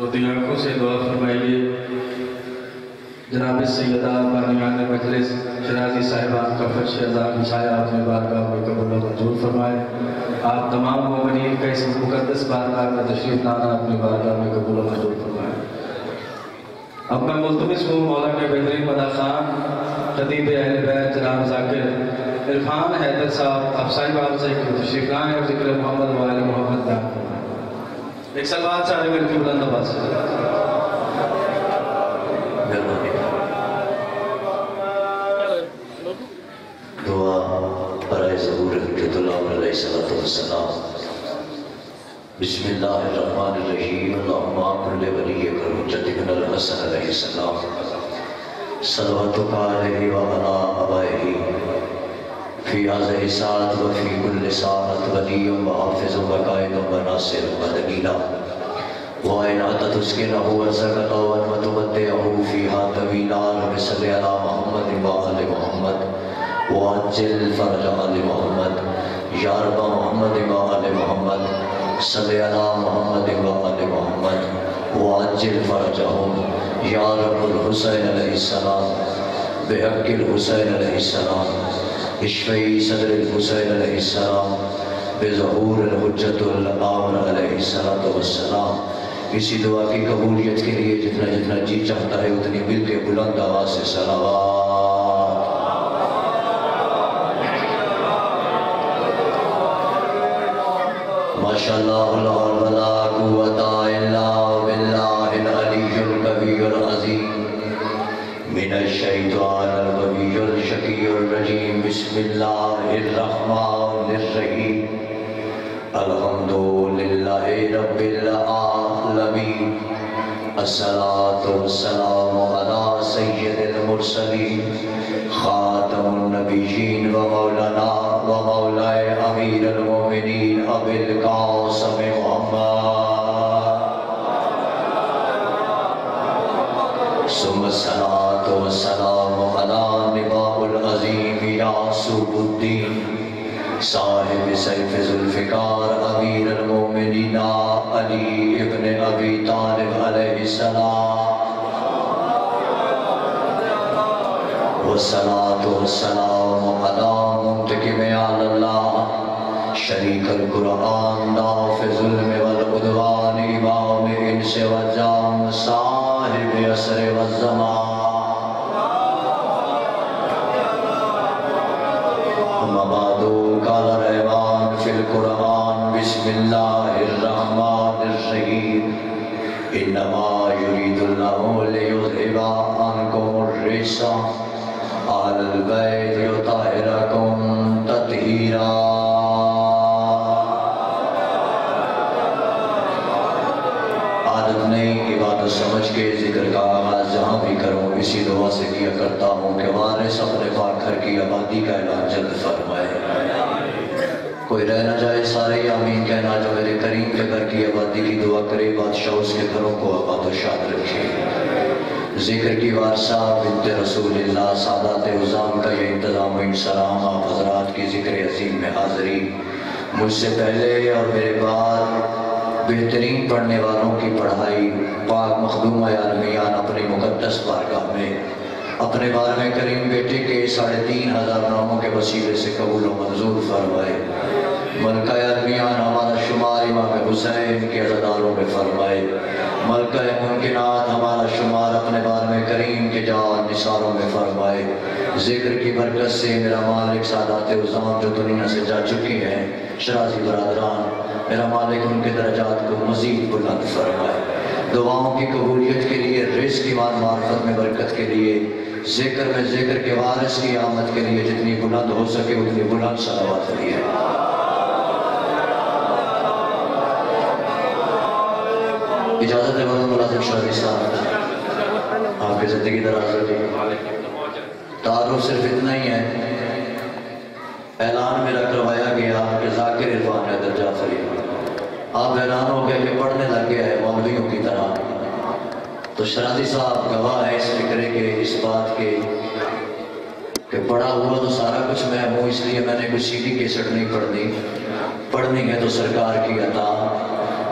روتی آنکھوں سے دعا فرمائیے جناب سیدہ بانیان مجلس شرازی صاحبان کا فرش اذان بچھایا اپنے بارگاہ میں قبول و منظور فرمائے۔ آپ تمام مومنین کا اس مقدس بارگاہ میں تشریف لانا اپنے بارگاہ میں قبول و منظور فرمائے۔ اب میں ملتمس ہوں مولا کے بہترین مدح خان خطیب اہل بیت جناب ذاکر عرفان حیدر صاحب آپ صاحبان سے تشریف لائیں اور ذکر محمد و آل محمد بیان فرمائیں۔ ایک سلوات چاہے مل کے بلند آواز سے دعا برائے ظہور حجت اللہ علیہ السلام۔ بسم اللہ الرحمن الرحیم اللہم کل ولیک حجت ابن الحسن علیہ السلام صلواتک علیہ وعلا آبائہ فی هذه الساعة وفی کل ساعة ولی و حافظ و قائد و ناصر و دلیلہ وَإِنْ تُسْكِنَهُ وَزَكَتَهُ وَتُمَتِّعُهُ فِيهَا طَوِيلًا وَصَلِّ عَلَى مُحَمَّدٍ وَآلِ مُحَمَّدٍ وَعَجِّلْ فَرْجَ آلِ مُحَمَّدٍ یا رب محمد وآل محمد صلی علی محمد وآل محمد وعجل فرجهم یا رب الحسین علیہ السلام بحق الحسین علیہ السلام اشفی صدر الحسین علیہ السلام بظہور الحجت الامر علیہ السلام۔ اسی دعا کی قبولیت کے لیے جتنا جتنا جی چاہتا ہے اتنی مل کے بلند آواز سے صلوات۔ ماشاءاللہ لا حول ولا قوت الا باللہ العلی القوی العظیم من الشیطان الغوی الشقی الرجیم بسم اللہ الرحمن الرحیم الحمدللہ رب العالمین الصلاة والسلام علی سید المرسلین خاتم النبیین و مولانا و مولائے امیر المومنین ابی القاسم محمد ثم الصلاة والسلام علی نباء العظیم یعصوب الدین صاحب سیف ذوالفقار امیر المومنین علی ابن ابی طالب علیہ السلام والصلاة والسلام علی منتقم علی اللہ شریک القرآن نافذ الظلم والعدوان امام انس والجان صاحب عصر والزمان اما بعد قال الرحمن فی القرآن بسم اللہ الرحمن الرحیم انما یرید اللہ لیذہب عنکم الرجس اہل البیت یطہرکم تطہیرا۔ عادت نہیں عبادت سمجھ کے ذکر کا آغاز جہاں بھی کروں اسی دعا سے کیا کرتا ہوں کہ وارث اپنے پاک گھر کی آبادی کا اعلان جلد فرمائے۔ کوئی رہ نہ جائے سارے آمین کہنا جو میرے کریم کے گھر کی آبادی کی دعا کرے بادشاہ اس کے گھروں کو آباد و شاد رکھے۔ ذکر کی وارثہ بنت رسول اللہ سادات عظام کا یہ انتظام و انسلام آپ حضرات کی ذکر عظیم میں حاضری مجھ سے پہلے اور میرے بعد بہترین پڑھنے والوں کی پڑھائی پاک مخدوم عالمیان اپنی مقدس بارگاہ میں اپنے بارگاہ کریم بیٹے کے 3500 ناموں کے وسیلے سے قبول و منظور فرمائے۔ ملکہ عالمیان ہمارا شمار امام حسین کے عزاداروں میں فرمائے۔ ملکہ ممکنات ہمارا شمار اپنے بارگاہ کریم کے جان نثاروں میں فرمائے۔ ذکر کی برکت سے میرا مالک سادات عظام جو دنیا سے جا چکے ہیں شرازی برادران میرا مالک ان کے درجات کو مزید بلند فرمائے۔ دعاؤں کی قبولیت کے لیے رزق ایمان معرفت میں برکت کے لیے ذکر میں ذکر کے وارث کی آمد کے لیے جتنی بلند ہو سکے اتنی بلند صلوات لیے۔ اجازت ہے مرحوم ملازم شرازی صاحب آپ کی زندگی دراز رہی۔ تعارف صرف اتنا ہی ہے اعلان میرا کروایا گیا کہ ذاکر عرفان حیدر جعفری آپ اعلان ہو گئے کہ پڑھنے لگ گیا ہے مولویوں کی طرح تو شرازی صاحب گواہ ہے اس فکرے کے اس بات کے کہ پڑھا ہوا تو سارا کچھ میں ہوں اس لیے میں نے کوئی CD کیسٹ نہیں پڑھنی ہے تو سرکار کی عطا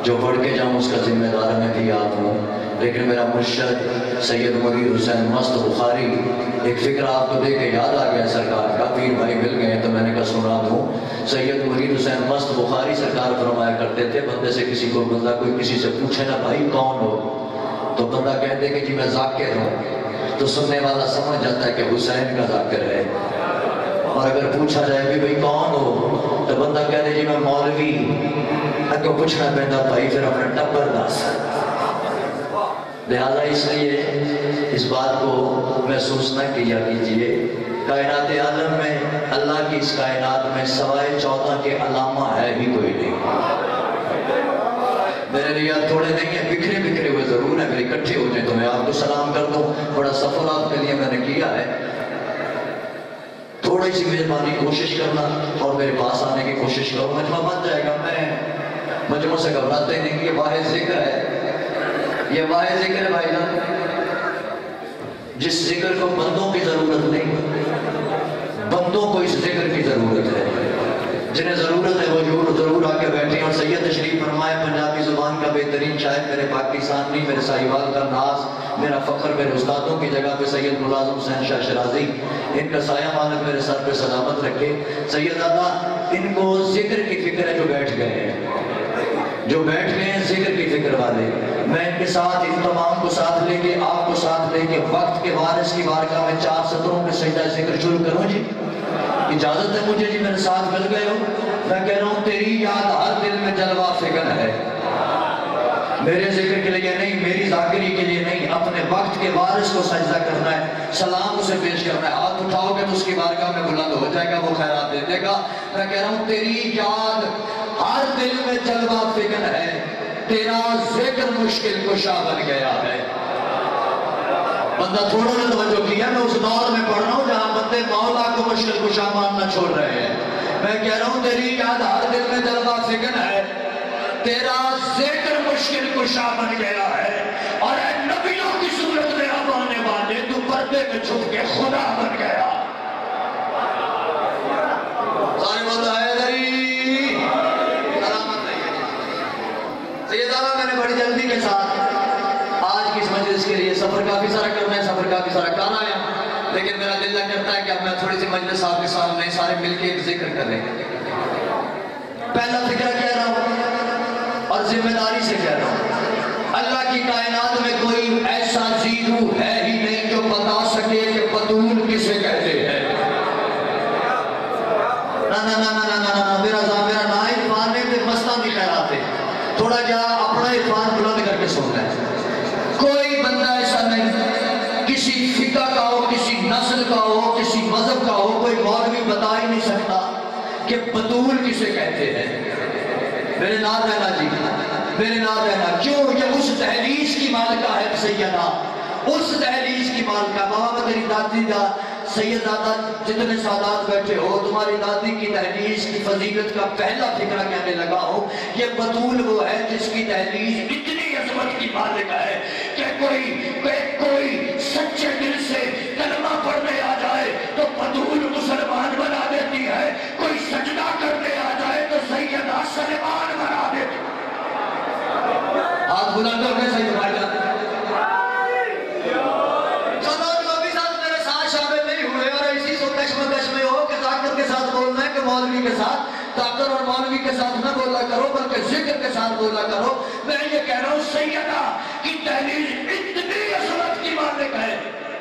جو پڑھ کے جاؤں اس کا ذمہ دار میں بھی آپ ہوں، لیکن میرا مرشد سید مرید حسین مست بخاری ایک فکر آپ کو دے کے یاد آ گیا سرکار کا، پیر بھائی مل گئے تو میں نے کہا سنا دوں۔ سید مرید حسین مست بخاری سرکار فرمایا کرتے تھے، بندے سے کسی کو بندہ کوئی کسی سے پوچھے نا بھائی کون ہو، تو بندہ کہتے کہ جی میں ذاکر ہوں، تو سننے والا سمجھ جاتا ہے کہ حسین کا ذاکر ہے۔ اور اگر پوچھا جائے کہ بھئی کون ہو، تو بندہ کہتے جی میں مولوی، اگر پوچھنا پہنتا بھائی پھر اپنا ٹبر داس۔ لہذا اس لیے اس بات کو محسوس نہ کیا کیجئے، کائنات عالم میں اللہ کی اس کائنات میں سوائے 14 کے علامہ ہے ہی کوئی نہیں۔ میرے لیے تھوڑے نہیں ہیں، بکھرے بکھرے ہوئے ضرور ہیں، میرے اکٹھے ہو جائیں تو میں آپ کو سلام کر دوں۔ بڑا سفر آپ کے لیے میں نے کیا ہے، تھوڑی سی مہربانی کوشش کرنا اور میرے پاس آنے کی کوشش کرو، مجمع بن جائے گا۔ میں مجمع سے گھبراتے نہیں، یہ واحد ذکر ہے، یہ واحد ذکر ہے بھائی جان، جس ذکر کو بندوں کی ضرورت نہیں، بندوں کو اس ذکر کی ضرورت ہے۔ جنہیں ضرورت ہے وہ ضرور آ کے بیٹھیں۔ اور سید تشریف فرمائے، پنجابی زبان کا بہترین شاعر، میرے پاکستان نہیں، میرے ساہیوال کا ناز، میرا فخر، میرے استادوں کی جگہ پہ سید ملازم حسین شاہ شرازی، ان کا سایہ مالک میرے سر پہ سلامت رکھے۔ سید دادا ان کو ذکر کی فکر ہے، جو بیٹھ گئے ہیں، جو بیٹھ گئے ہیں ذکر کی فکر والے۔ میں ان کے ساتھ ان تمام کو ساتھ لے کے، آپ کو ساتھ لے کے، وقت کے وارث کی بارگاہ میں 4 سطروں میں سجدہ ذکر شروع کروں جی؟ اجازت ہے مجھے جی؟ میرے ساتھ مل گئے ہو؟ میں کہہ رہا ہوں تیری یاد ہر دل میں جلوہ فکر ہے، میرے ذکر کے لیے نہیں، میری ذاکری کے لیے نہیں، اپنے وقت کے وارث کو سجدہ کرنا ہے، سلام اسے پیش کرنا ہے۔ ہاتھ اٹھاؤ گے تو اس کی بارگاہ میں بلند ہو جائے گا، وہ خیرات دے دے گا۔ میں کہہ رہا ہوں تیری یاد ہر دل میں جلوہ فکر ہے، تیرا ذکر مشکل کشا بن گیا ہے۔ بندہ تھوڑا نے توجہ کیا، میں اس دور میں پڑھ رہا ہوں جہاں بندے مولا کو مشکل کشا ماننا چھوڑ رہے ہیں۔ میں کہہ رہا ہوں تیری یاد ہر دل میں جلوہ فکر ہے، تیرا ذکر مشکل کشا بن گیا ہے، اور اے نبیوں کی صورت میں اب آنے والے تو پردے میں چھپ کے خدا بن گیا۔ سارے بندہ ہے دری سلامت رہیے۔ سیداللہ میں نے بڑی جلدی کے ساتھ آج کی اس مجلس کے لیے سفر کافی سارا کرنا ہے، سفر کافی سارا کر آیا، لیکن میرا دل نہ کرتا ہے کہ اب میں تھوڑی سی مجلس آپ کے سامنے سارے مل کے ایک ذکر کر لیں۔ پہلا فکر کہہ رہا ہوں اور ذمہ داری سے کہہ رہا ہوں، اللہ کی کائنات میں کوئی ایسا زیرو ہے ہی نہیں جو بتا سکے کہ بطول کسے کہتے ہیں۔ میرا نا عرفان نے مستان بھی خیرات ہے، تھوڑا جا اپنا عرفان بلند کر کے سننا ہے۔ کوئی بندہ ایسا نہیں، کسی فقہ کا ہو، کسی نسل کا ہو، کسی مذہب کا ہو، کوئی مولوی بتا ہی نہیں سکتا کہ بطول کسے کہتے ہیں۔ میرے نام رہنا جی، میرے نام رہنا، کیوں؟ یہ اس دہلیز کی مالکہ ہے سیدہ، اس دہلیز کی مالکہ۔ بابا تیری دادی دا سید دادا جتنے سادات بیٹھے ہو، تمہاری دادی کی دہلیز کی فضیلت کا پہلا فکرہ کہنے لگا ہوں، یہ بطول وہ ہے جس کی دہلیز اتنی عظمت کی مالکہ ہے کہ کوئی سچے دل سے کلمہ پڑھنے آ جائے تو بطول مسلمان بنا دیتی ہے، کوئی سجدہ کرنے آ جائے تو سیدہ سلمان بنا دیتی ہے۔ ہاتھ بلند کر کے سید بھائی جان مولوی کے ساتھ طاقت اور مولوی کے ساتھ نہ بولا کرو، بلکہ ذکر کے ساتھ بولا کرو۔ میں یہ کہہ رہا ہوں سیدہ کی دہلیز اتنی عظمت کی مالک ہے،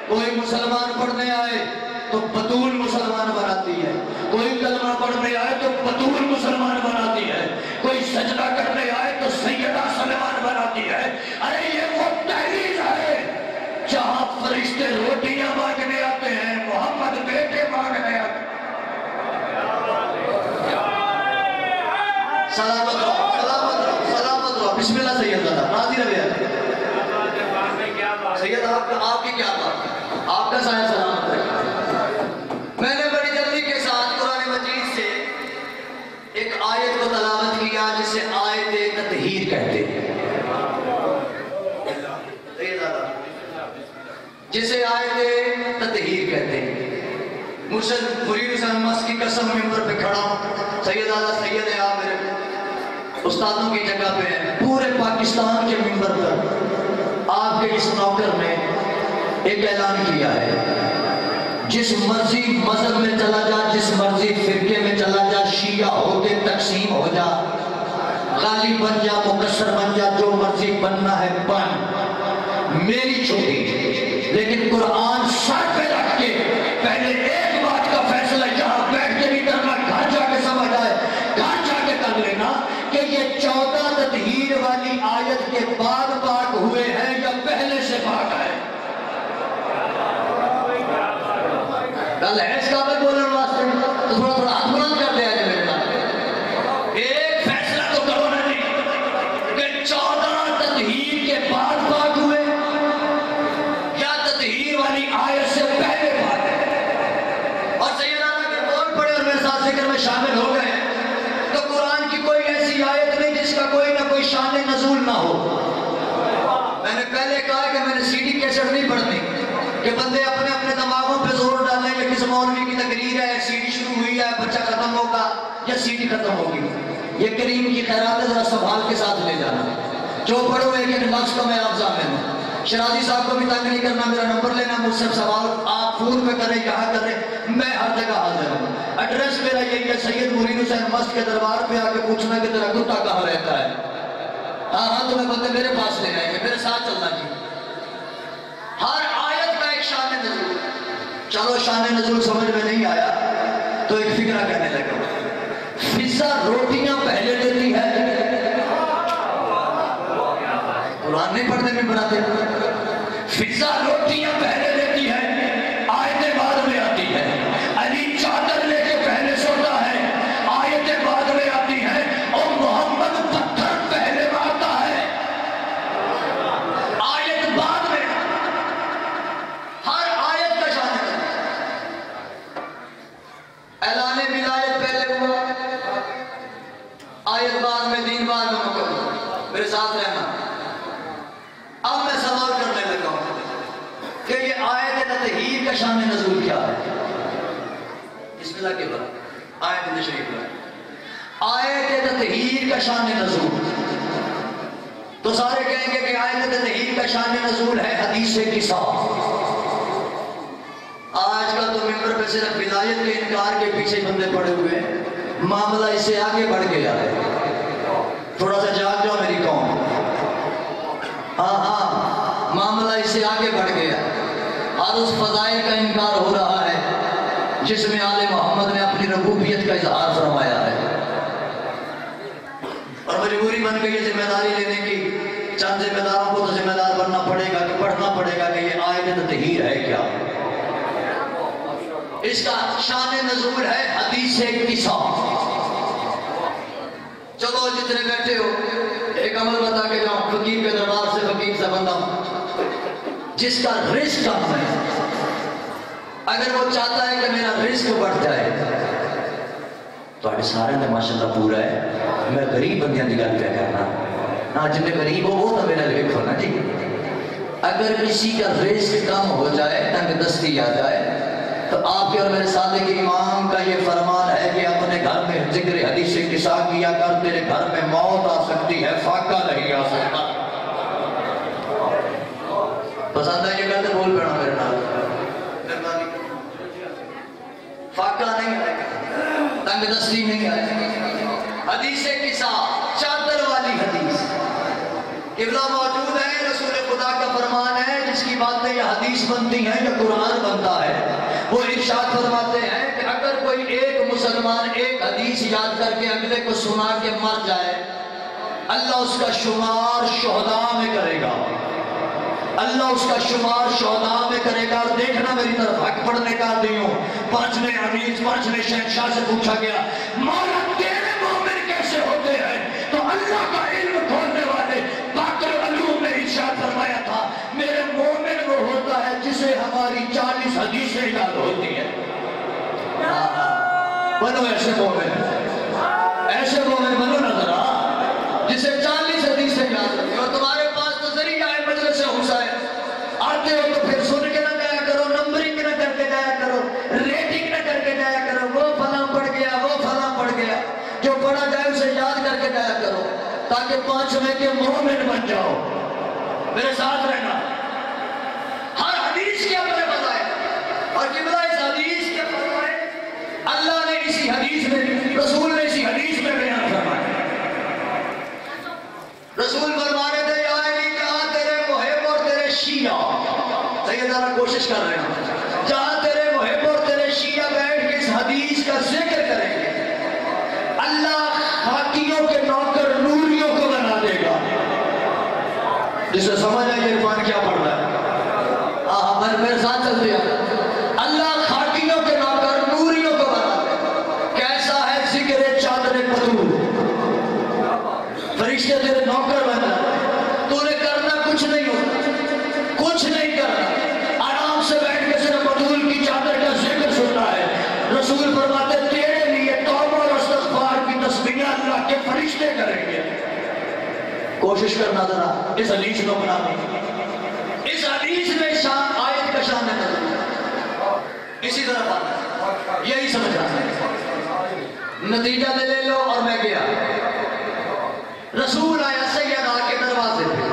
کوئی مسلمان پڑھنے آئے تو بطول مسلمان بناتی ہے، کوئی کلمہ پڑھنے آئے تو بطول مسلمان بناتی ہے، کوئی سجدہ کرنے آئے تو سیدہ سلمان بناتی ہے۔ ارے یہ وہ دہلیز ہے جہاں فرشتے روٹیاں مانگنے آتے ہیں، محمد بیٹے مانگنے آتے ہیں۔ سلامت رہو، سلامت رہو، سلامت رہو۔ بسم اللہ سید دادا، راضی رہے ہیں سید آپ کی کیا بات ہے، آپ کا سایہ سلامت رہے۔ میں نے بڑی جلدی کے ساتھ قرآن مجید سے ایک آیت کو تلاوت کیا جسے آیت تطہیر کہتے ہیں، جسے آیت تطہیر کہتے ہیں۔ مرشد مرید حسین مست کی قسم ممبر پہ کھڑا ہوں، سید آدھا سید ہے آپ میرے استادوں کی جگہ پہ ہیں، پاکستان کے منبر پر آپ کے اس نوکر نے ایک اعلان کیا ہے، جس مرضی مذہب میں چلا جا، جس مرضی فرقے میں چلا جا، شیعہ ہو کے تقسیم ہو جا، غالی بن جا، مقصر بن جا، جو مرضی بننا ہے بن، میری چھوٹی، لیکن قرآن سر پہ رکھ کے پہلے ایک بات کا فیصلہ یہاں بیٹھ کے نہیں کرنا، گھر جا کے سمجھ آئے، گھر جا کے کر لینا کہ یہ 14 تطہیر والی آیت کے بعد پاک ہوئے ہیں یا پہلے سے پاک ہے۔ گل ہے اس کا میں بولنے واسطے تو تھوڑا تھوڑا ہاتھ بلند کر دیا جائے میرے نام، ایک فیصلہ تو کرو نا جی کہ 14 تطہیر کے بعد پاک ہوئے یا تطہیر والی آیت سے پہلے پاک ہے۔ اور سیدنا کے بول پڑے اور میرے ساتھ ذکر میں شامل ہو گئے تو قرآن کی کوئی ایسی آیت نہیں جس کا کوئی نہ کوئی شان نزول نہ ہو۔ میں نے پہلے کہا کہ میں نے سی ڈی کیسٹ نہیں پڑھنی کہ بندے اپنے اپنے دماغوں پہ زور ڈالیں کہ کس مولوی کی تقریر ہے، سی ڈی شروع ہوئی ہے، بچہ ختم ہوگا یا سی ڈی ختم ہوگی۔ یہ کریم کی خیرات ہے، ذرا سنبھال کے ساتھ لے جانا، جو پڑھو ایک ایک لفظ کا میں آپ ضامن ہوں۔ شرازی صاحب کو بھی تنگ نہیں کرنا، میرا نمبر لینا، مجھ سے سوال آپ فون پہ کریں، یہاں کریں، میں ہر جگہ حاضر ہوں۔ ایڈریس میرا یہی ہے، سید مرید حسین مست کے دربار پہ آ کے پوچھنا کہ تیرا کتا کہاں رہتا ہے۔ ہاں تمہیں بندے میرے پاس لے آئیں گے، میرے ساتھ چلنا جی۔ ہر آیت کا ایک شان نزول، چلو شان نزول سمجھ میں نہیں آیا تو ایک فکرہ کہنے لگا، فضا روٹیاں پہلے دیتی ہے، قرآن نہیں پڑھنے میں بناتے، فضا روٹیاں پہلے دیتی ہے، آیتیں بعد میں آتی ہے، علی چادر لے کے پہلے سوتا ہے، آیتیں بعد میں آتی ہے، اور محمد پتھر پہلے مارتا ہے، آیت بعد میں، ہر آیت کا شان ہے۔ اعلان ولایت پہلے ہوا، آیت بعد میں، دین بعد میں مکمل، میرے ساتھ رہنا۔ اب میں سوال کرنے لگا ہوں کہ یہ آیت تطہیر کا شان نزول کیا ہے؟ بسم اللہ کے بعد آیت تشریف ہے، آیت تطہیر کا شان نزول، تو سارے کہیں گے کہ آیت تطہیر کا شان نزول ہے حدیث قصہ۔ آج کا تو ممبر پہ صرف ولایت کے انکار کے پیچھے بندے پڑے ہوئے ہیں، معاملہ اس سے آگے بڑھ گیا ہے، تھوڑا سا جاگ جاؤ میری قوم۔ ہاں معاملہ اس سے آگے بڑھ گیا، اور اس فضائل کا انکار ہو رہا ہے جس میں آل محمد نے اپنی ربوبیت کا اظہار فرمایا ہے، اور مجبوری بن گئی ذمہ داری لینے کی۔ چند ذمہ داروں کو تو ذمہ دار بننا پڑے گا کہ پڑھنا پڑے گا کہ یہ آیت تطہیر ہے کیا، اس کا شان نزول ہے حدیث قصہ۔ چلو جتنے بیٹھے ہو ایک عمل بتا کے جاؤں، فقیر کے دربار سے فقیر سے بندہ جس کا رزق کم ہے، اگر وہ چاہتا ہے کہ میرا رزق بڑھ جائے تو آج سارے نے ماشاءاللہ پورا ہے، میں غریب بندیاں کی گل پہ کرنا، ہاں جتنے غریب ہو وہ تو میرا لکھو نا جی۔ اگر کسی کا رزق کم ہو جائے، تنگ دستی آ جائے، تو آپ کے اور میرے صادق امام کا یہ فرمان ہے کہ اپنے گھر میں ذکر حدیث قصہ کیا کر، تیرے گھر میں موت آ سکتی ہے، فاقہ نہیں آ سکتا۔ پسند ہے یہ کہتے بول پڑا میرے نال، فاقہ نہیں آئے گا، تنگ دستی نہیں آئے گا۔ حدیث قصہ، چادر والی حدیث، قبلہ موجود ہے، رسول خدا کا فرمان ہے، جس کی باتیں یا حدیث بنتی ہیں یا قرآن بنتا ہے، وہ ارشاد فرماتے ہیں کہ اگر کوئی ایک مسلمان ایک حدیث یاد کر کے اگلے کو سنا کے مر جائے، اللہ اس کا شمار شہداء میں کرے گا، اللہ اس کا شمار شہداء میں کرے گا۔ اور دیکھنا میری طرف، حق پڑھنے کا آدمی ہوں، پانچویں عزیز پانچویں شہنشاہ سے پوچھا گیا مولا تیرے مومن کیسے ہوتے ہیں، تو اللہ کا علم کھولنے والے باقر علوم نے ارشاد فرمایا تھا میرے مومن وہ ہوتا ہے جسے ہماری 40 حدیثیں یاد ہوتی ہیں۔ بنو ایسے مومن، ایسے مومن بنو نظر جسے 40 حدیثیں یاد ہوتی ہیں۔ اور تمہارے پاس تو ذریعہ ہے مجلس حسین، آتے ہو تو پھر سن کے نہ جایا کرو، نمبرنگ نہ کر کے جایا کرو، ریٹنگ نہ کر کے جایا کرو، وہ فلاں پڑھ گیا وہ فلاں پڑھ گیا، جو پڑھا جائے اسے یاد کر کے جایا کرو۔ تاکہ 5ویں کے مومن بن جاؤ. میرے ساتھ رہنا. ہر حدیث کے اپنے بتائے اور قبلہ اس حدیث کے فرمائے اللہ نے اسی حدیث میں رسول نے اسی حدیث میں بیان فرمایا. رسول فرما رہے تھے یا علی جہاں تیرے محب اور تیرے شیعہ سیدنا کوشش کر رہے ہیں جہاں تیرے محب اور تیرے شیعہ بیٹھ کے اس حدیث کا ذکر کریں گے اللہ خاکیوں کے نوکر نوریوں کو بنا دے گا. جسے سمجھ آئے یہ عرفان کیا پڑھ رہا ہے میرے ساتھ چلتے ہیں. اللہ خاکیوں کے نوکر نوریوں کو بنا دے گا. کیسا ہے ذکر چادر پتور. فرشتے تیرے نوکر بنا تو نے کرنا کچھ نہیں ہوتا کچھ نہیں کرنا آرام سے بیٹھ کے صرف پتول کی چادر کا ذکر سننا ہے. رسول فرماتے تیرے لیے توبہ اور استغفار کی تسبیح اللہ کے فرشتے کریں گے. کوشش کرنا ذرا اس حدیث کو بنانے. اس حدیث میں شان آیت کا شان ہے اسی طرح بات یہی سمجھ رہا ہے. نتیجہ لے لو اور میں گیا. رسول آیا سیدہ کے دروازے پہ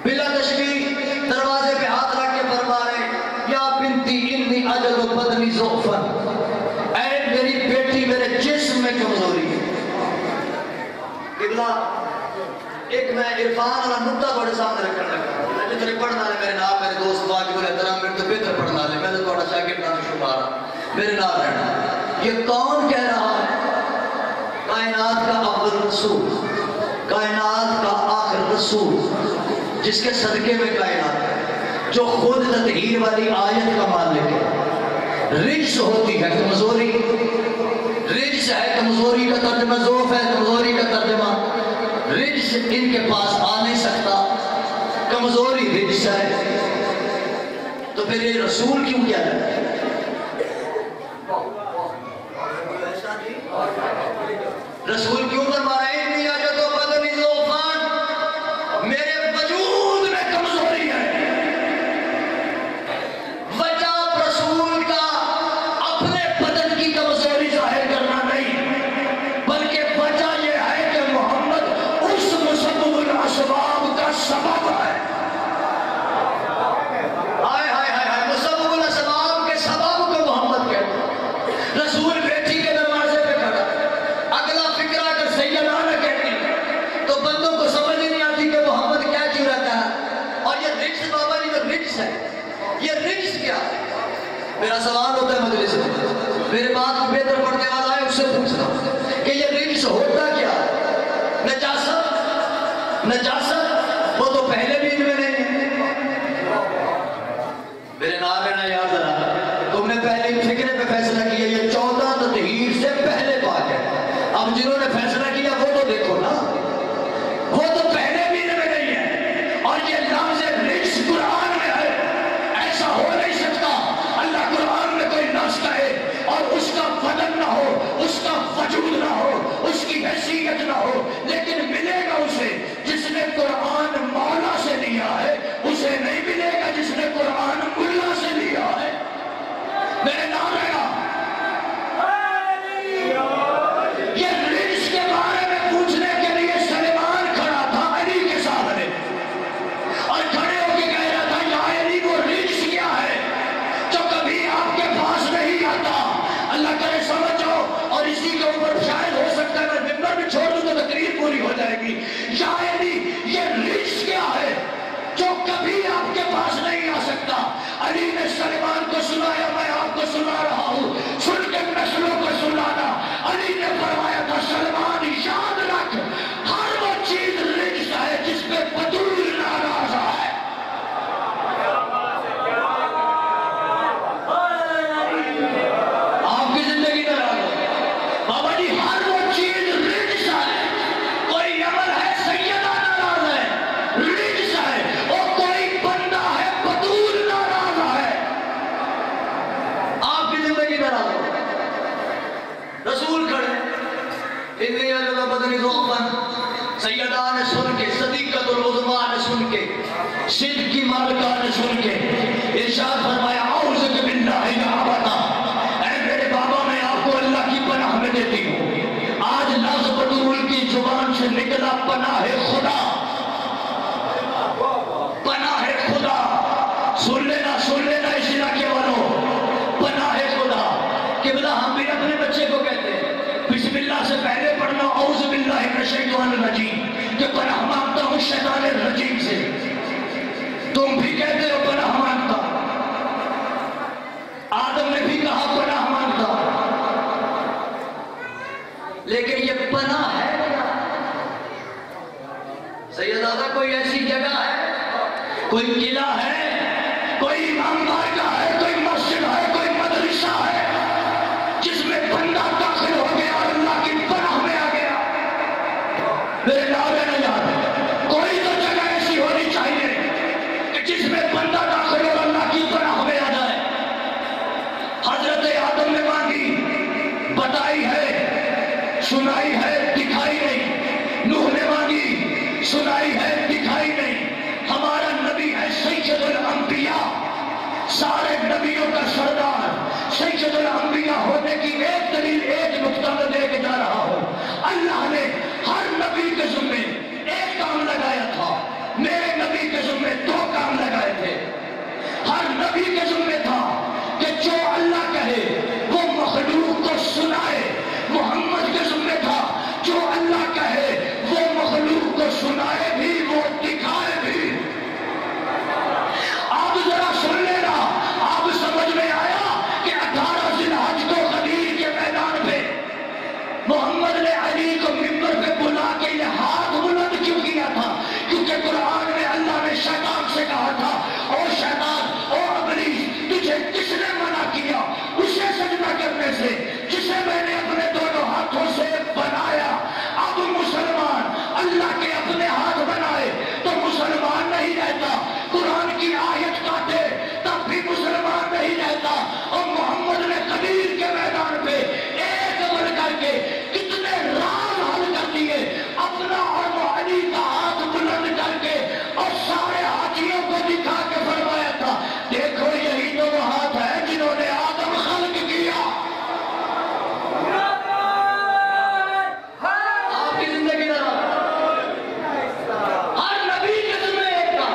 بلا تشبیہ دروازے پہ ہاتھ رکھ کے فرما رہے یا بنتی انی اجد بدنی ضعفا اے میری بیٹی میرے جسم میں کمزوری ہے. قبلہ ایک میں عرفان والا نقطہ بڑے سامنے رکھنے لگا. جتنے پڑھنا ہے میرے نام میرے دوست واجب الاحترام میرے تو بہتر پڑھنا ہے میں تو تھوڑا شاگرد نام شمار میرے نام رہنا. یہ کون کہہ رہا ہے؟ کائنات کا افضل رسول کائنات کا آخر رسول جس کے صدقے میں کائنات ہے جو خود تطہیر والی آیت کا مالک ہے. رجس ہوتی ہے کمزوری رجس ہے کمزوری کا ترجمہ ضعف ہے کمزوری کا ترجمہ رجس ان کے پاس آ نہیں سکتا کمزوری رجس ہے. تو پھر یہ رسول کیوں کیا ہے؟ رسول کیوں فرما رہے ہیں یا جو تو بدنی ضعفان میرے وجود میں کمزوری ہے. وجہ رسول کا اپنے بدن کی کمزوری ظاہر کرنا نہیں بلکہ وجہ یہ ہے کہ محمد اس مسبب الاسباب کا سبب ہے. ہائے ہائے ہائے مسبب الاسباب کے سبب کو محمد کہتے ہیں. رسول بیٹی کے دروازے پہ کھڑا اگلا فکر اگر سیدہ نہ کہتی تو بندوں کو سمجھ نہیں آتی کہ محمد کیا چیز رہتا ہے. اور یہ رجس بابا جی تو رجس ہے. یہ رجس کیا ہے؟ میرا سوال ہوتا ہے مجلس میں میرے بات کو بہتر پڑھنے والا ہے اس سے پوچھنا کہ یہ رجس ہوتا کیا ہے؟ نجاست وہ تو پہلے بھی ان میں نہیں ہے. میرے نام رہنا یاد رہا تم نے پہلے فکرے پہ فیصلہ کیا یہ 14 تطہیر سے پہلے پاک ہے. اب جنہوں نے فیصلہ کیا وہ تو دیکھو نا وہ تو پہلے بھی ان میں نہیں ہے. اور یہ لفظ رجس قرآن میں ہے. ایسا ہو نہیں سکتا اللہ قرآن میں کوئی لفظ کہے اور اس کا بدن نہ ہو اس کا وجود نہ ہو اس کی حیثیت نہ ہو لیکن ملے گا اسے جس نے قرآن مولا سے لیا ہے اسے نہیں ملے گا جس نے قرآن ملا سے لیا ہے. میرے نام ہے یہ رجس کے بارے میں پوچھنے کے لیے سلیمان کھڑا تھا علی کے سامنے اور کھڑے ہو کے کہہ رہا تھا یا علی وہ رجس کیا ہے جو کبھی آپ کے پاس نہیں آتا. اللہ کرے سمجھو اور اسی کے اوپر شاید ہو سکتا ہے میں ممبر بھی چھوڑ دوں تو تقریر پوری ہو جائے گی. یا علی یہ رجس کیا ہے جو کبھی آپ کے پاس نہیں آ سکتا. علی نے سلیمان کو سنایا میں آپ کو سنا رہا ہوں سن کے نسلوں کو سنانا. علی نے فرمایا تھا سلمان یاد رکھ ہر وہ چیز رجس ہے جس پہ بدول ناراض ہے. آپ کی زندگی ناراض ہے بابا جی ہر وہ چیز رجس ہے. کوئی عمل ہے سیدہ ناراض ہے رجس ہے اور کوئی بندہ ہے بدول ناراض ہے. آپ کی زندگی ناراض ہے. رسول کھڑے اتنی اجزا بدنی ضعفاً سیدہ نے سن کے صدیقۃ العظمیٰ نے سن کے صدق کی مالکہ نے سن کے ارشاد فرمایا اعوذ باللہ یا ابدا اے میرے بابا میں آپ کو اللہ کی پناہ میں دیتی ہوں. آج لفظ بدول کی زبان سے نکلا شہزادہ کوئی ایسی جگہ ہے، کوئی قلعہ ہے، کوئی امام بارگاہ ہے، کوئی مسجد ہے، کوئی مدرسہ ہے جس میں بندہ داخل ہو گیا اور اللہ کی پناہ میں آ گیا؟ میرے نعرے نہ یاد، کوئی تو جگہ ایسی ہونی چاہیے کہ جس میں بندہ داخل ہو اور اللہ کی پناہ میں آ جائے۔ حضرت آدم نے مانگی، بتائی ہے، سنائی ہے، دکھائی نہیں۔ نوح نے مانگی، سنائی ہے، دکھائی نہیں۔ ہمارا نبی ہے سید الانبیاء، سارے نبیوں کا سردار، سید الانبیاء ہونے کی ایک دلیل، ایک نقطہ میں دے کے جا رہا ہوں۔ اللہ نے ہر نبی کے ذمے ایک کام لگایا تھا، میرے نبی کے ذمے دو کام لگائے تھے۔ ہر نبی کے ذمے تھا کہ جو اللہ کہے وہ مخلوق کو سنائے، محمد کے ذمے تھا جو اللہ کہے وہ مخلوق کو سنائے بھی، وہ دکھائے بھی۔ آپ ذرا سن لینا، آپ سمجھ میں آیا کہ 18 ذی الحج کو غدیر کے میدان پہ محمد نے علی کو ممبر پہ بلا کے یہ ہاتھ بلند کیوں کیا تھا؟ کیونکہ قرآن میں اللہ نے شیطان سے کہا تھا، او شیطان، او ابلیس، تجھے کس نے منع کیا اسے سجدہ کرنے سے جسے میں نے اپنے دونوں ہاتھوں سے بنایا؟ اب مسلمان اللہ کے اپنے ہاتھ بنائے تو مسلمان نہیں رہتا، قرآن کی آیت کاٹے تب بھی مسلمان نہیں رہتا۔ اور محمد نے غدیر کے میدان پہ ایک عمل کر کے کتنے راز حل کر دیے، اپنا اور وہ علی کا ہاتھ بلند کر کے اور سارے حاجیوں کو دکھا کے فرمایا تھا، دیکھو یہی تو وہ ہاتھ ہے جنہوں نے آدم خلق کیا۔ آپ کی زندگی ذرا ہر نبی کے ذمہ ایک کا،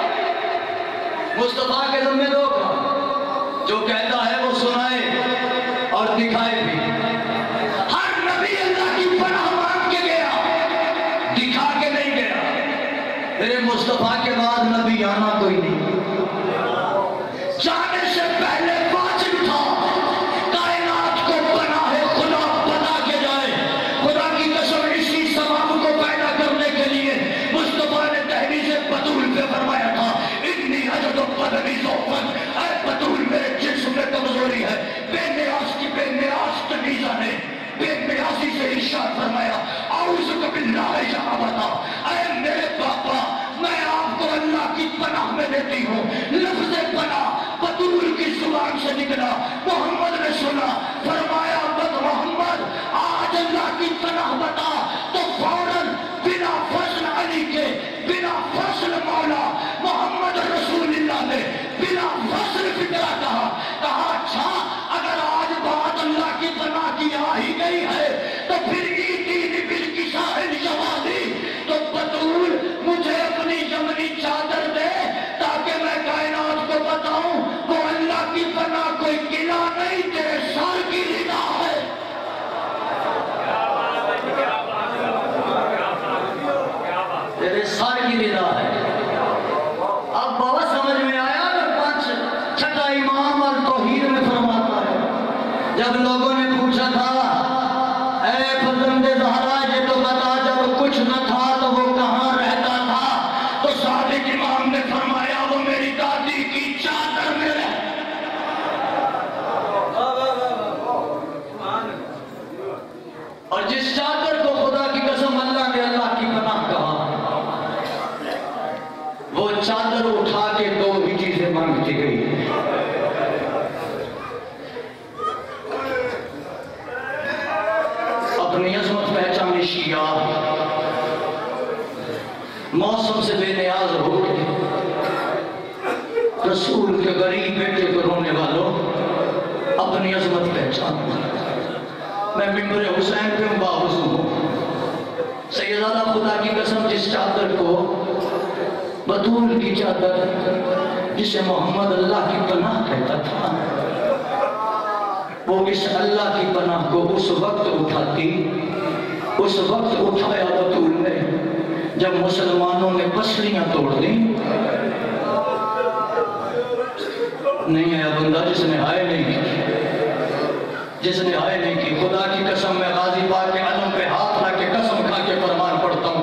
مصطفیٰ کے ذمہ دو کا، جو کہتا ہے وہ سنائے اور دکھائے بھی۔ ہر نبی اللہ کی پناہ مانگ کے گیا، دکھا کے نہیں گیا۔ میرے مصطفیٰ کے بعد نبی آنا کوئی نہیں، جانے سے پہلے واجب تھا کائنات کو پناہ خدا بتا کے جائے۔ خدا کی قسم اسی ثواب کو پیدا کرنے کے لیے مصطفیٰ نے تحریض بطول پہ فرمایا تھا، اتنی حجت و بدنی صحبت، اے بطول میرے جسم میں کمزوری ہے۔ بے نیاز کی بے نیاز تنیزہ نے بے نیازی سے ارشاد فرمایا، اعوذ باللہ یا ابدا، اے میرے باپا میں آپ کو اللہ کی پناہ میں دیتی ہوں۔ لفظ پناہ بطول کی زبان سے نکلا، محمد نے سنا، فرمایا بد محمد آج اللہ کی پناہ بتا، تو فوراً بنا فصل علی کے، بنا فصل مولا محمد رسول اللہ نے بنا فصل فکرہ کہا اچھا اگر آج بات اللہ کی پناہ کی آ ہی گئی ہے تو پھر ایتینی بالکسائل جوالی، تو بطول مجھے اپنی یمنی چادر دے تاکہ میں کائنات کو بتاؤں وہ اللہ کی پناہ کوئی قلعہ نہیں، تیرے سر کی رضا ہے۔ تیرے سر کی رضا ہے۔ اب بابا سمجھ میں آیا چھٹا امام اور توحید میں فرماتا ہے، جب لوگوں نے پوچھا تھا اے فرزند زہرا یہ تو بتا جب کچھ نہ تھا تو وہ کہاں رہتا تھا، تو صادق امام نے فرمایا وہ میری دادی کی چادر میں رہتا۔ اور جس چادر کو خدا کی قسم اللہ نے اللہ کی پناہ کہا، وہ چادر اٹھا کے دو ہی چیزیں مانگتی گئی۔ اپنی عظمت پہچانی شیعہ، موسم سے بے نیاز ہو کے رسول کے غریب بیٹے کو رونے والوں اپنی عظمت پہچان۔ میں ممبر حسین پہ باوضو ہوں، سیدزادہ خدا کی قسم جس چادر کو بطول کی چادر جسے محمد اللہ کی پناہ کہتا تھا، وہ اس اللہ کی پناہ کو اس وقت اٹھاتی، اس وقت اٹھایا بطول نے جب مسلمانوں نے پسلیاں توڑ دیں۔ نہیں ہے بندہ جس نے ہائے نہیں کی، جس نے ہائے نہیں کی۔ خدا کی قسم میں غازی پاک کے علم پہ ہاتھ رکھ کے قسم کھا کے فرمان پڑھتا ہوں،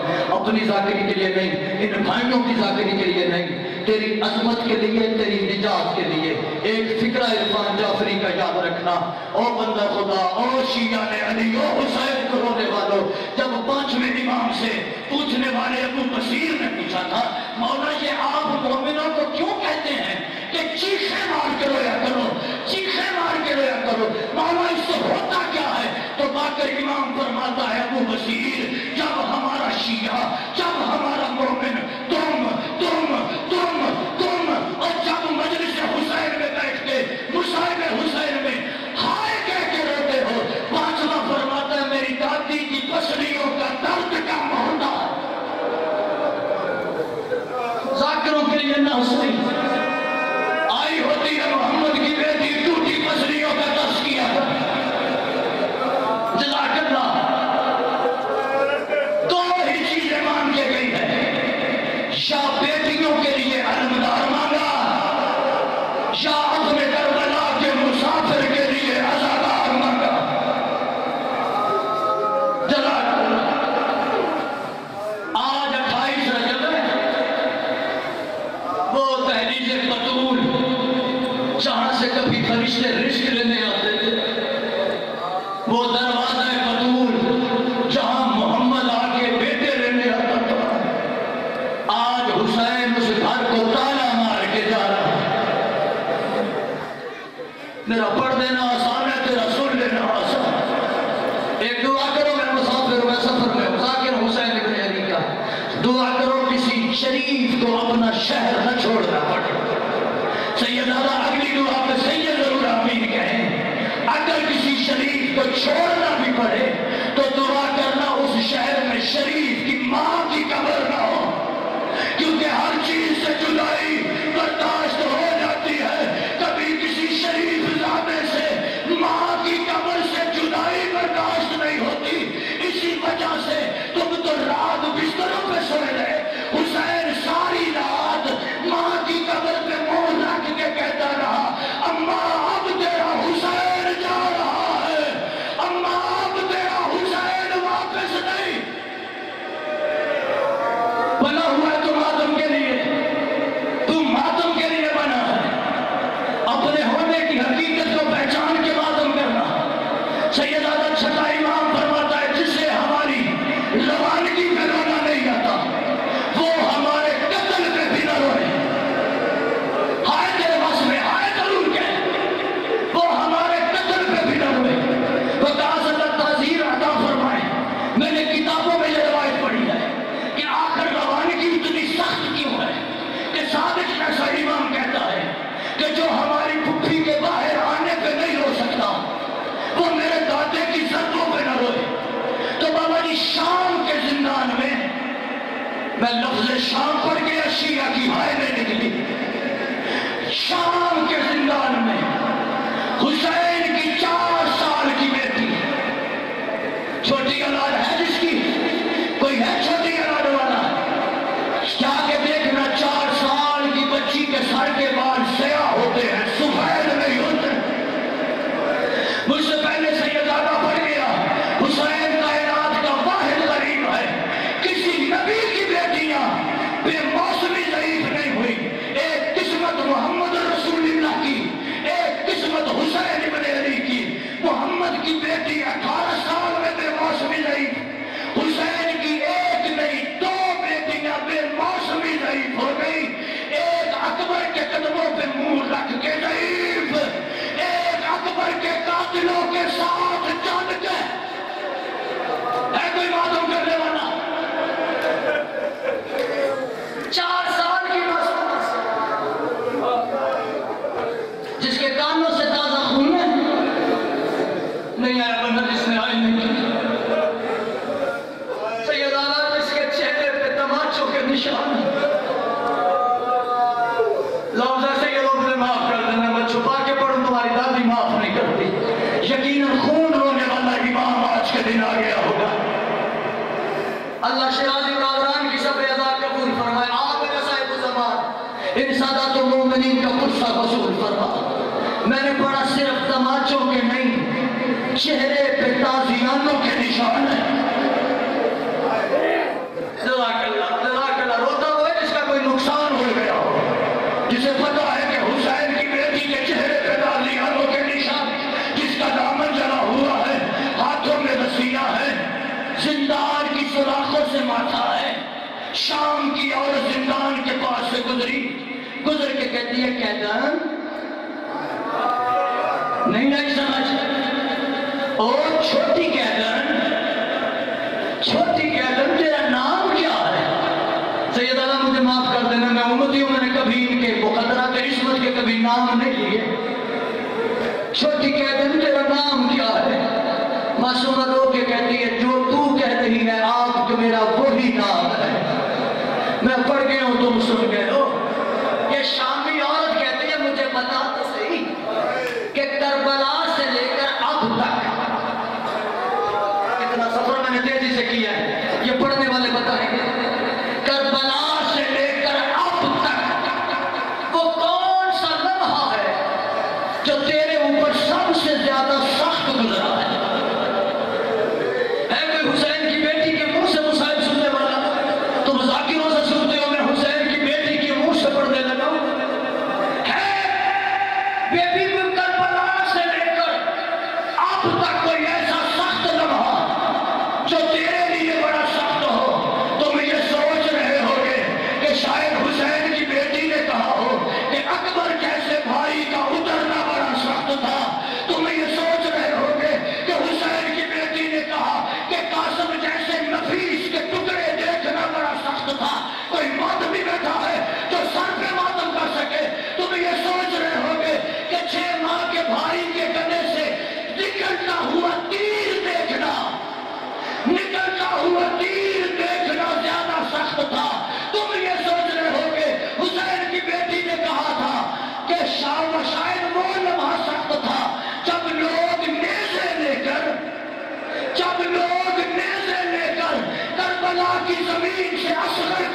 اپنی ذاکری کے لیے نہیں، ان بھائیوں کی ذاکری کے لیے نہیں، تیری عظمت کے لیے، تیری نجات کے لیے ایک فکرہ عرفان جعفری کا یاد رکھنا۔ او بندہ خدا، او شیعہ علی، او حسین کو رونے والوں، جب 5ویں امام سے پوچھنے والے ابو بصیر نے پوچھا تھا مولا یہ آپ مومنوں کو کیوں کہتے ہیں کہ چیخیں مار کے رویا کرو، چیخیں مار کے رویا کرو، مولا اس سے ہوتا کیا ہے؟ تو باقر امام فرماتا ہے ابو بصیر جب ہمارا شیعہ، جب ہمارا مومن تم اور جب مجلس حسین میں بیٹھ کے مصائب حسین میں ہائے کہہ کے روتے ہو، 5واں فرماتا ہے میری دادی کی پسلیوں کا درد کم ہوتا ہے۔ ذاکروں کے لیے نہ ہنسنی آئی ہوتی ہے محمد کی بیٹی ٹوٹی پسلیوں کا تذکیہ، جزاک اللہ۔ دو ہی چیزیں مان کے گئی ہے، یا بیٹیوں کے لیے علمدار مانگا، یا اپنے کربلا کے مسافر کے لیے عزادار مانگا، جزاک اللہ۔ آج 28 رجب ہے، وہ دہلیز بطول جہاں سے کبھی فرشتے رزق لینے آتے تھے، وہ دروازہ بطول جہاں محمد آ کے بیٹے لینے آتا تھا، آج حسین اس گھر کو تالا مار کے جا رہا ہے۔ میرا پڑھ دینا آسان ہے، تیرا سن لینا آسان ہے۔ ایک دعا کرو، میں مسافر میں سفر میں ذاکر حسین ابن علی کا دعا کرو کسی شریف کو اپنا شہر نہ چھوڑنا پڑے۔ سیدنا اگلی دعا پہ سید ضرور آمین کہیں۔ اگر کسی شریف کو چھوڑنا بھی پڑے تو دعا کرنا اس شہر میں شریف کی ماں کی قبر نہ ہو، کیونکہ ہر چیز سے جدائی برداشت ہو جاتی ہے، کبھی کسی شریف زادے سے ماں کی قبر سے جدائی برداشت نہیں ہوتی۔ اسی وجہ سے تم تو رات بستروں پہ سوئے رہے، حسین ساری رات ماں کی قبر پہ منہ رکھ کے کہتا رہا اماں اب تیرا حسین جا رہا ہے، اماں اب تیرا حسین واپس نہیں۔ بنا ہوا ہے تو ماتم کے لیے، تو ماتم کے لیے بنا ہے، اپنے ہونے کی حقیقت کو پہچان کے ماتم کرنا۔ سیدنا چھٹا امام فرماتا ہے جسے ہماری روانگی پہ رونا نہیں آتا وہ ہمارے قتل پہ بھی نہ روئے، ہائے تیرے بس میں ہائے ضرور کہے، وہ ہمارے قتل پہ بھی نہ روئے۔ وہ تعزیت تعزیر عطا فرمائے۔ میں نے کتابوں میں یہ روایت پڑھی ہے کہ آخر روانگی اتنی سخت کیوں ہے کہ صادق جیسا امام کہتا ہے کہ جو ہماری پھپھی کے باہر آنے پہ نہیں رو سکتا وہ میرے دادے کی ضربوں پہ نہ روئے۔ تو بابا جی شام کے زندان میں لفظ شام پڑھ کے شیعہ کی ہائے نہیں نکلی، شام کے زندان میں حسین کی 4 سال کی بیٹی، چھوٹی اولاد ہے جس کی کوئی ہے چھوٹی اولاد والا، کیا کہ دیکھنا 4 سال کی بچی کے سر کے بال سیاہ ہوتے ہیں، سفید نہیں ہوتے۔ مجھ سے پہلے سیدزادہ پڑھ گیا حسین کائنات کا واحد غریب ہے، کسی نبی کی بیٹیاں بے موسمی ضعیف نہیں ہوئی۔ ایک قسمت محمد رسول اللہ کی، ایک قسمت حسین ابن علی کی۔ محمد کی بیٹی 18 سال میں بے موسمی ضعیف، حسین کی ایک نہیں 2 بیٹیاں بے موسمی ضعیف ہو گئی، ایک اکبر کے قدموں پہ منہ رکھ کے ضعیف، ایک اکبر کے قاتلوں کے ساتھ جان کے۔ ہے کوئی معلوم کرنے والا؟ 4 سال کی جس کے کانوں سے تازہ خون ہے نہیں آیا بندہ جس نے آئی نہیں کی، سیدانہ جس کے چہرے پہ تماچوں کے نشان ہیں۔ لفظ سے یہ لوگ نے معاف کر دینا، میں چھپا کے پڑھوں تمہاری دادی معاف نہیں کرتی۔ یقیناً خون رونے والا امام آج کے دن آ گیا ہوگا۔ اللہ شیرازی قادران کی سب عزا قبول فرمائے۔ آپ میرے صاحب الزمان ان سادات المومنین کا قصہ وصول فرما۔ میں نے پڑھا صرف تماچوں کے نہیں، چہرے پہ تازیانوں کے نشان ہیں۔ جزاک اللہ۔ کی عورت زندان کے پاس سے گزری، گزر کے کہتی ہے قیدان نہیں سمجھ، او چھوٹی قیدان، چھوٹی قیدان تیرا نام کیا ہے؟ سید اللہ مجھے معاف کر دینا، میں امتی ہوں، میں نے کبھی ان کے مقدرات عصمت کے کبھی نام نہیں لیے۔ چھوٹی قیدان تیرا نام کیا ہے؟ معصومہ رو کے کہتی ہے جو تو کہہ رہی ہے آپ کہ میرا وہی نام ہے۔ میں پڑھ گیا ہوں تم سن گئے ہو۔ یہ شامی عورت کہتی ہے مجھے بتا تو صحیح کہ کربلا سے لے کر اب تک اتنا سفر میں نے تیزی سے کیا ہے، یہ پڑھنے والے بتائیں گے، کربلا سے لے کر اب تک وہ کون سا لمحہ ہے جو تیرے اوپر سب سے زیادہ سخت گزرا ہے؟ کوئی حسین کی بیٹی کے منہ سے مصائب سننے والا؟ تم ذاکروں سے سنتے ہو، میں حسین کی بیٹی کے منہ سے پڑھنے لگا ہوں۔ بیٹی کو کربلا سے لے کر اب تک کوئی ایسا سخت لمحہ جو تیرے لیے بڑا سخت ہو؟ تم یہ سوچ رہے ہوگے کہ شاید حسین کی بیٹی نے کہا ہو کہ اکبر جیسے بھائی کا اترنا بڑا سخت تھا۔ تم یہ سوچ رہے ہوگے کہ حسین کی بیٹی نے کہا کہ قاسم جیسے نفیس کے ٹکڑے دیکھنا بڑا سخت تھا۔ کوئی ماتمی بیٹھا ہے جو سر پہ ماتم کر سکے؟ تم یہ سوچ رہے ہوگے کہ 6 ماہ کے بھائی کے گلے سے نکلتا ہوا تیر دیکھنا، نکلتا ہوا تیر دیکھنا زیادہ سخت تھا۔ تم یہ سوچ رہے ہوگے حسین کی بیٹی نے کہا تھا کہ شاید وہ لمحہ سخت تھا جب لوگ نیزے لے کر کربلا کی زمین سے اصغر